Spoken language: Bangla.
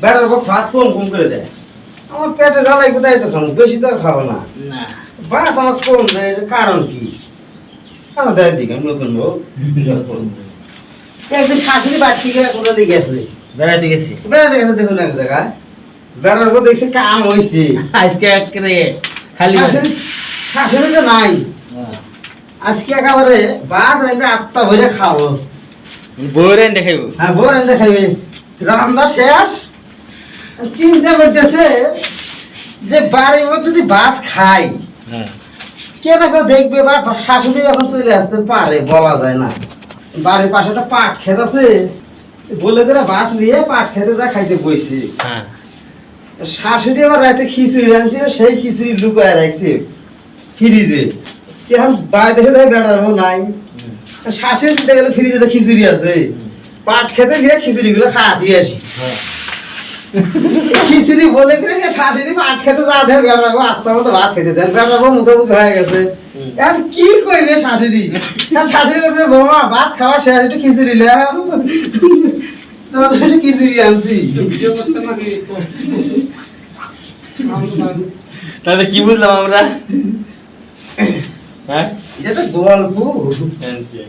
বেটার বউ ভাত কম কম করে দেয়। আমার পেটে জ্বালাই কোথায় তো খাবো, বেশি তো আর খাবো না। না ভাত আমার কম দেয়, এটার কারণ কি? কেন দেয় দিকে নতুন বউ? একদিন শাশুড়ি বাড়ি থেকে কোথাও দিকে গেছে, বেড়াতে গেছি বেড়াতে গেছে দেখুন এক জায়গায়। বেড়ার বউ দেখছি কাম হয়েছে, আজকে একেবারে খালি শাশুড়ি তো নাই। হ্যাঁ। আজকে একেবারে ভাত রাখবে আটটা ভরে খাবো। বউরে দেখাইব হ্যাঁ বউ রান্না খাইবে, রান্না শেষ। চিন্তা করতেছে যে বাড়ির মধ্যে যদি ভাত খাই, হ্যাঁ কে না কেউ দেখবে, বা শাশুড়ি এখন চলে আসতে পারে, বলা যায় না। বাড়ির পাশে একটা পাট ক্ষেত আছে, বলে করে ভাত নিয়ে পাট খেতে যা খাইতে বইছে। হ্যাঁ শাশুড়ি আবার রাতে খিচুড়ি রাঁধছিল, সেই খিচুড়ি লুকায় রাখছে ফ্রিজে। এখন বাইরে দেখে দেখে বেটার বউ নাই। শাশুড়ি দিতে গেলে ফ্রিজে তো খিচুড়ি আছে, পাট খেতে গিয়ে খিচুড়ি গুলো খাওয়া দিয়ে আসি। হ্যাঁ খিচুড়ি বলে করে শাশুড়ি পাট খেতে যা দেয়, বেটার বউ আচ্ছা মতো ভাত খেতে চান, বেটার বউ মুখোমুখি হয়ে গেছে। এখন কি কইবে শাশুড়ি? এখন শাশুড়ি বলছে বৌমা ভাত খাওয়া শেষ, একটু খিচুড়ি লে। তোমাদের খিচুড়ি আনছি। তাহলে কি বুঝলাম আমরা? হ্যাঁ এটা তো গল্প। আচ্ছা